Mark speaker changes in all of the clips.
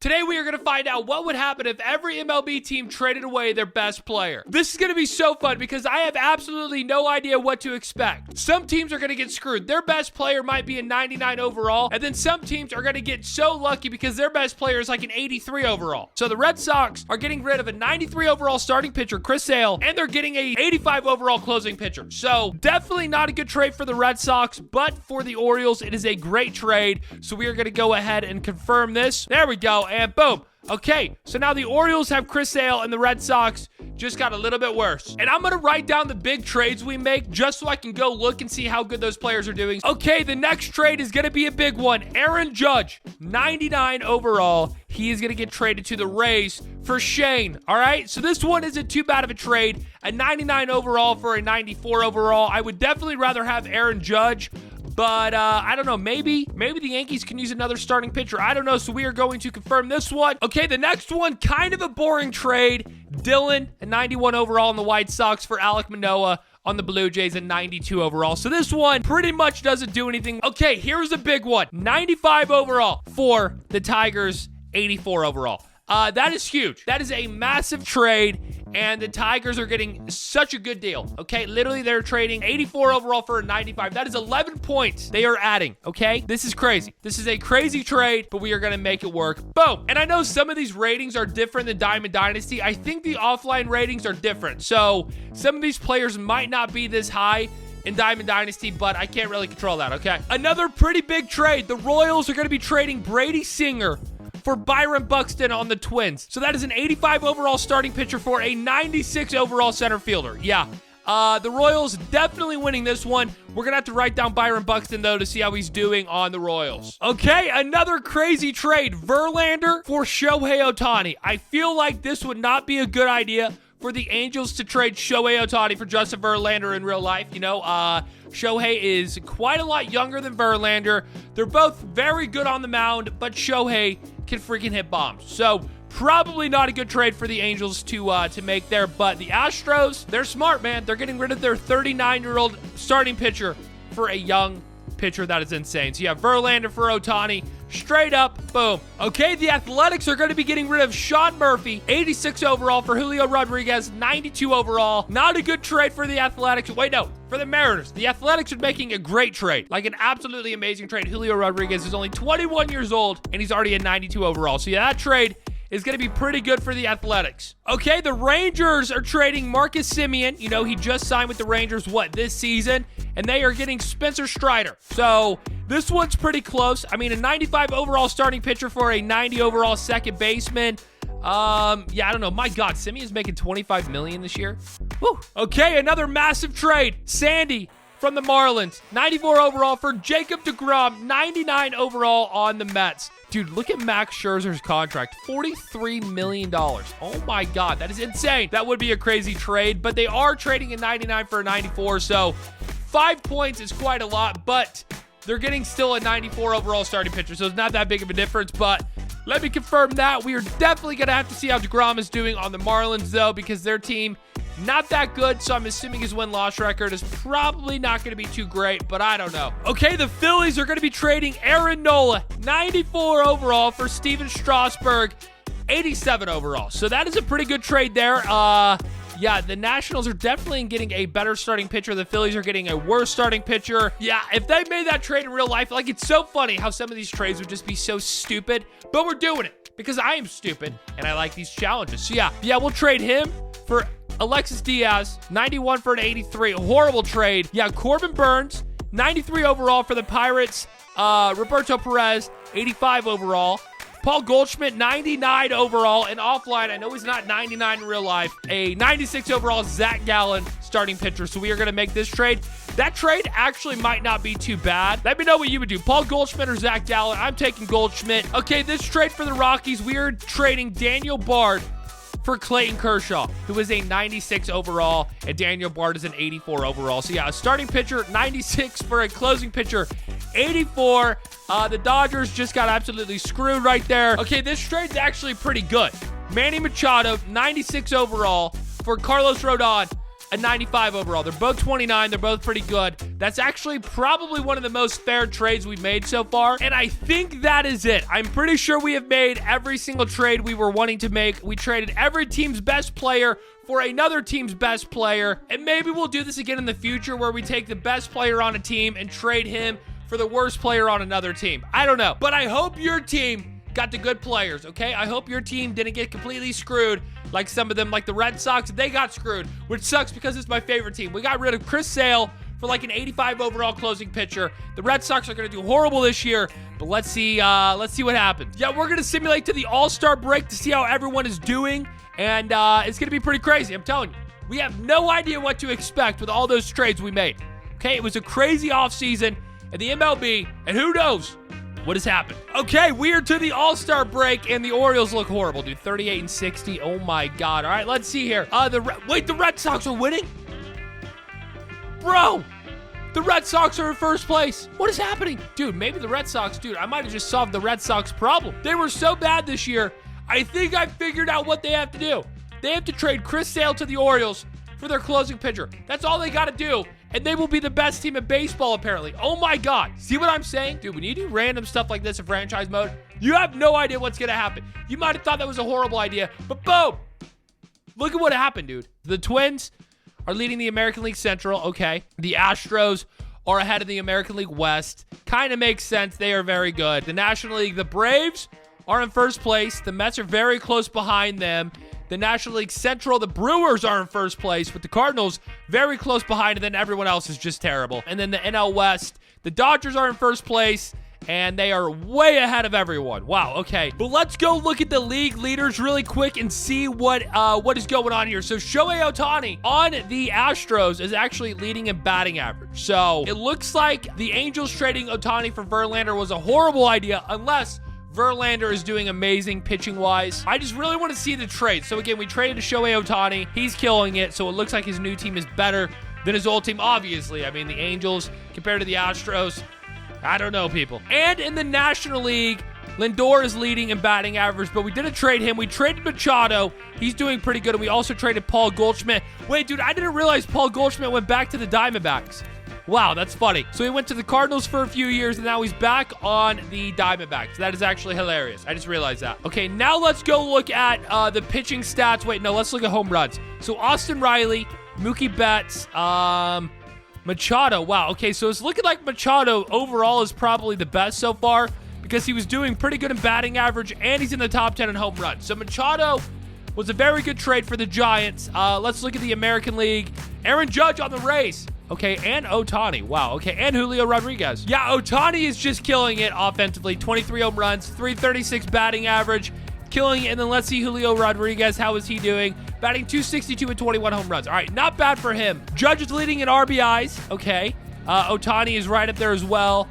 Speaker 1: Today we are going to find out what would happen if every MLB team traded away their best player. This is going to be so fun because I have absolutely no idea what to expect. Some teams are going to get screwed. Their best player might be a 99 overall, and then some teams are going to get so lucky because their best player is like an 83 overall. So the Red Sox are getting rid of a 93 overall starting pitcher, Chris Sale, and they're getting a 85 overall closing pitcher. So definitely not a good trade for the Red Sox, but for the Orioles, it is a great trade. So we are going to go ahead and confirm this. There we go. And boom. Okay, so now the Orioles have Chris Sale and the Red Sox just got a little bit worse. And I'm going to write down the big trades we make just so I can go look and see how good those players are doing. Okay, the next trade is going to be a big one. Aaron Judge, 99 overall. He is going to get traded to the Rays for Shane. All right, so this one isn't too bad of a trade. A 99 overall for a 94 overall. I would definitely rather have Aaron Judge. But I don't know, maybe the Yankees can use another starting pitcher. I don't know, so we are going to confirm this one. Okay, the next one, kind of a boring trade. Dylan, a 91 overall on the White Sox for Alek Manoah on the Blue Jays, a 92 overall. So this one pretty much doesn't do anything. Okay, here's a big one. 95 overall for the Tigers, 84 overall. That is huge. That is a massive trade, and the Tigers are getting such a good deal, okay? Literally, they're trading 84 overall for a 95. That is 11 points they are adding, okay? This is crazy. This is a crazy trade, but we are going to make it work. Boom. And I know some of these ratings are different than Diamond Dynasty. I think the offline ratings are different, so some of these players might not be this high in Diamond Dynasty, but I can't really control that, okay? Another pretty big trade. The Royals are going to be trading Brady Singer for Byron Buxton on the Twins. So that is an 85 overall starting pitcher for a 96 overall center fielder. Yeah. The Royals definitely winning this one. We're going to have to write down Byron Buxton, though, to see how he's doing on the Royals. Okay, another crazy trade. Verlander for Shohei Ohtani. I feel like this would not be a good idea for the Angels to trade Shohei Ohtani for Justin Verlander in real life. You know, Shohei is quite a lot younger than Verlander. They're both very good on the mound, but Shohei can freaking hit bombs. So probably not a good trade for the Angels to make there. But the Astros, they're smart, man. They're getting rid of their 39-year-old starting pitcher for a young pitcher. That is insane. So you have Verlander for Ohtani. Straight up, boom. Okay, the Athletics are going to be getting rid of Sean Murphy, 86 overall for Julio Rodriguez, 92 overall. Not a good trade for the Athletics. Wait, no, for the Mariners. The Athletics are making a great trade, like an absolutely amazing trade. Julio Rodriguez is only 21 years old, and he's already a 92 overall. So yeah, that trade is going to be pretty good for the Athletics. Okay, the Rangers are trading Marcus Semien. You know, he just signed with the Rangers, this season? And they are getting Spencer Strider. So this one's pretty close. I mean, a 95 overall starting pitcher for a 90 overall second baseman. Yeah, I don't know. My God, Semien's making $25 million this year. Woo. Okay, another massive trade. Sandy from the Marlins, 94 overall for Jacob deGrom, 99 overall on the Mets. Dude, look at Max Scherzer's contract, $43 million. Oh my God, that is insane. That would be a crazy trade, but they are trading a 99 for a 94, so 5 points is quite a lot, but they're getting still a 94 overall starting pitcher, so it's not that big of a difference, but let me confirm that. We are definitely going to have to see how deGrom is doing on the Marlins, though, because their team, not that good, so I'm assuming his win-loss record is probably not going to be too great, but I don't know. Okay, the Phillies are going to be trading Aaron Nola, 94 overall for Steven Strasburg, 87 overall. So that is a pretty good trade there. Yeah, the Nationals are definitely getting a better starting pitcher. The Phillies are getting a worse starting pitcher. Yeah, if they made that trade in real life, like, it's so funny how some of these trades would just be so stupid, but we're doing it because I am stupid and I like these challenges. So yeah, we'll trade him for Alexis Diaz, 91 for an 83. Horrible trade. Yeah, Corbin Burns, 93 overall for the Pirates. Roberto Perez, 85 overall. Paul Goldschmidt, 99 overall. And offline, I know he's not 99 in real life, a 96 overall Zach Gallen starting pitcher. So we are going to make this trade. That trade actually might not be too bad. Let me know what you would do. Paul Goldschmidt or Zach Gallen? I'm taking Goldschmidt. Okay, this trade for the Rockies, we are trading Daniel Bard for Clayton Kershaw, who is a 96 overall, and Daniel Bard is an 84 overall. So yeah, a starting pitcher, 96 for a closing pitcher, 84. The Dodgers just got absolutely screwed right there. Okay, this trade's actually pretty good. Manny Machado, 96 overall for Carlos Rodon, a 95 overall. They're both 29. They're both pretty good. That's actually probably one of the most fair trades we've made so far. And I think that is it. I'm pretty sure we have made every single trade we were wanting to make. We traded every team's best player for another team's best player. And maybe we'll do this again in the future where we take the best player on a team and trade him for the worst player on another team. I don't know. But I hope your team got the good players, okay? I hope your team didn't get completely screwed like some of them, like the Red Sox. They got screwed, which sucks because it's my favorite team. We got rid of Chris Sale for like an 85 overall closing pitcher. The Red Sox are going to do horrible this year, but let's see what happens. Yeah, we're going to simulate to the All-Star break to see how everyone is doing, and it's going to be pretty crazy, I'm telling you. We have no idea what to expect with all those trades we made. Okay, it was a crazy offseason in the MLB, and who knows what has happened. Okay, we are to the All-Star break, and the Orioles look horrible, dude. 38-60. Oh, my God. All right, let's see here. Wait, the Red Sox are winning? Bro, the Red Sox are in first place. What is happening? Dude, maybe the Red Sox, dude, I might have just solved the Red Sox problem. They were so bad this year. I think I figured out what they have to do. They have to trade Chris Sale to the Orioles for their closing pitcher. That's all they got to do, and they will be the best team in baseball, apparently. Oh, my God. See what I'm saying? Dude, when you do random stuff like this in franchise mode, you have no idea what's going to happen. You might have thought that was a horrible idea, but boom. Look at what happened, dude. The Twins are leading the American League Central. Okay. The Astros are ahead of the American League West. Kind of makes sense. They are very good. The National League, the Braves are in first place. The Mets are very close behind them. The National League Central, the Brewers are in first place, with the Cardinals very close behind, and then everyone else is just terrible. And then the NL West, the Dodgers are in first place, and they are way ahead of everyone. Wow, okay. But let's go look at the league leaders really quick and see what is going on here. So Shohei Ohtani on the Astros is actually leading in batting average. So it looks like the Angels trading Ohtani for Verlander was a horrible idea, unless Verlander is doing amazing pitching-wise. I just really want to see the trade. So again, we traded to Shohei Ohtani. He's killing it, so it looks like his new team is better than his old team, obviously. I mean, the Angels compared to the Astros, I don't know, people. And in the National League, Lindor is leading in batting average, but we didn't trade him. We traded Machado. He's doing pretty good, and we also traded Paul Goldschmidt. Wait, dude, I didn't realize Paul Goldschmidt went back to the Diamondbacks. Wow, that's funny. So he went to the Cardinals for a few years, and now he's back on the Diamondbacks. That is actually hilarious. I just realized that. Okay, now let's go look at the pitching stats. Wait, no, let's look at home runs. So Austin Riley, Mookie Betts, Machado. Wow, okay, so it's looking like Machado overall is probably the best so far because he was doing pretty good in batting average, and he's in the top 10 in home runs. So Machado was a very good trade for the Giants. Let's look at the American League. Aaron Judge on the Rays. Okay, and Ohtani. Wow, okay, and Julio Rodriguez. Yeah, Ohtani is just killing it offensively. 23 home runs, 336 batting average, killing it. And then let's see Julio Rodriguez. How is he doing? Batting 262 with 21 home runs. All right, not bad for him. Judge is leading in RBIs. Okay, Ohtani is right up there as well.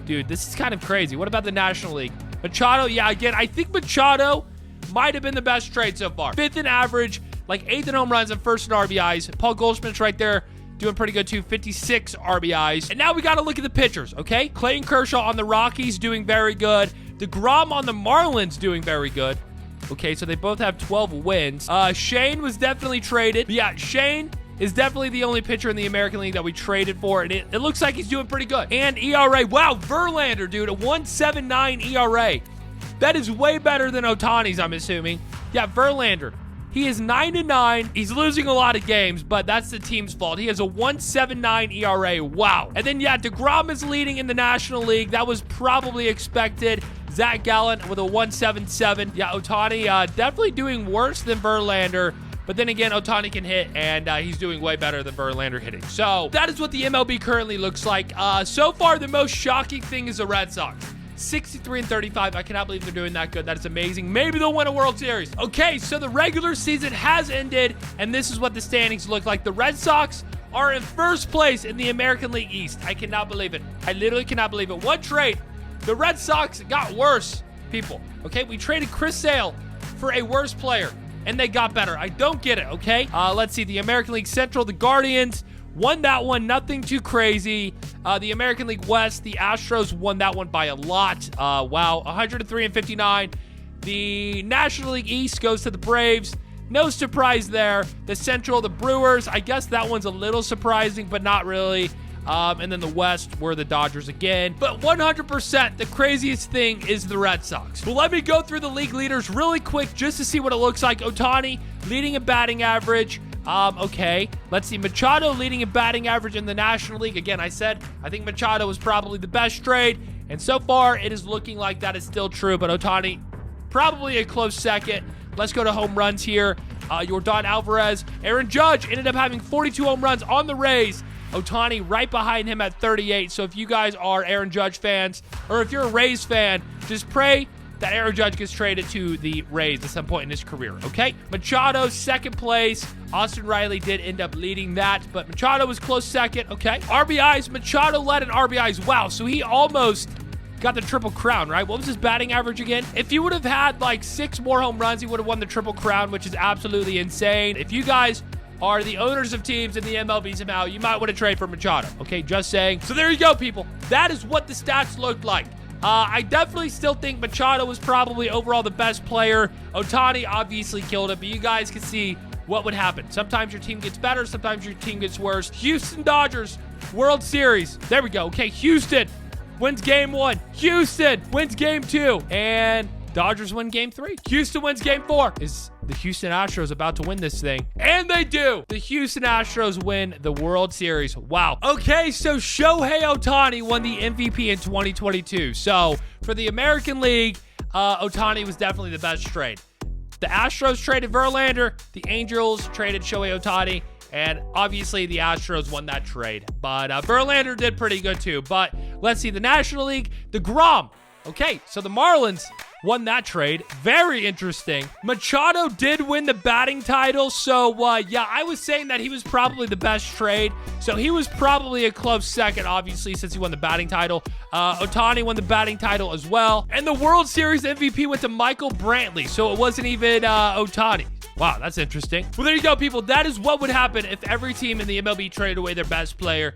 Speaker 1: Dude, this is kind of crazy. What about the National League? Machado, yeah, again, I think Machado might have been the best trade so far. 5th in average, like 8th in home runs and 1st in RBIs. Paul Goldschmidt's right there, doing pretty good too, 56 RBIs. And now we got to look at the pitchers, okay? Clayton Kershaw on the Rockies doing very good. DeGrom on the Marlins doing very good. Okay, so they both have 12 wins. Shane was definitely traded. But yeah, Shane is definitely the only pitcher in the American League that we traded for, and it looks like he's doing pretty good. And ERA, wow, Verlander, dude, a 1.79 ERA. That is way better than Ohtani's, I'm assuming. Yeah, Verlander. He is 9-9. He's losing a lot of games, but that's the team's fault. He has a 1.79 ERA. Wow. And then, yeah, DeGrom is leading in the National League. That was probably expected. Zach Gallen with a 1.77. Yeah, Ohtani definitely doing worse than Verlander. But then again, Ohtani can hit, and he's doing way better than Verlander hitting. So that is what the MLB currently looks like. So far, the most shocking thing is the Red Sox. 63-35. I cannot believe they're doing that good. That is amazing. Maybe they'll win a World Series. Okay, so the regular season has ended, and this is what the standings look like. The Red Sox are in first place in the American League East. I cannot believe it. I literally cannot believe it. One trade, the Red Sox got worse, people. Okay, we traded Chris Sale for a worse player, and they got better. I don't get it, okay? Let's see. The American League Central, the Guardians won that one, nothing too crazy. The American League West, the Astros won that one by a lot. Wow, 103-59. The National League East goes to the Braves. No surprise there. The Central, the Brewers, I guess that one's a little surprising, but not really. And then the West were the Dodgers again. But 100%, the craziest thing is the Red Sox. Well, let me go through the league leaders really quick just to see what it looks like. Ohtani leading in batting average. Okay, let's see. Machado leading in batting average in the National League. Again, I said I think Machado was probably the best trade. And so far, it is looking like that is still true. But Ohtani, probably a close second. Let's go to home runs here. Yordan Alvarez. Aaron Judge ended up having 42 home runs on the Rays. Ohtani right behind him at 38. So if you guys are Aaron Judge fans, or if you're a Rays fan, just pray that Aaron Judge gets traded to the Rays at some point in his career, okay? Machado, second place. Austin Riley did end up leading that, but Machado was close second, okay? RBIs, Machado led in RBIs. Wow, so he almost got the Triple Crown, right? What was his batting average again? If he would have had like 6 more home runs, he would have won the Triple Crown, which is absolutely insane. If you guys are the owners of teams in the MLB somehow, you might want to trade for Machado. Okay, just saying. So there you go, people. That is what the stats looked like. I definitely still think Machado was probably overall the best player. Ohtani obviously killed it, but you guys can see what would happen. Sometimes your team gets better, sometimes your team gets worse. Houston Dodgers, World Series. There we go. Okay, Houston wins game 1. Houston wins game 2. And Dodgers win game 3. Houston wins game 4. Is the Houston Astros about to win this thing? And they do. The Houston Astros win the World Series. Wow. Okay, so Shohei Ohtani won the MVP in 2022. So for the American League, Ohtani was definitely the best trade. The Astros traded Verlander. The Angels traded Shohei Ohtani. And obviously the Astros won that trade. But Verlander did pretty good too. But let's see, the National League, the Grom. Okay, so the Marlins won that trade. Very interesting. Machado did win the batting title. So, yeah, I was saying that he was probably the best trade. So he was probably a close second, obviously, since he won the batting title. Ohtani won the batting title as well. And the World Series MVP went to Michael Brantley. So it wasn't even Ohtani. Wow, that's interesting. Well, there you go, people. That is what would happen if every team in the MLB traded away their best player.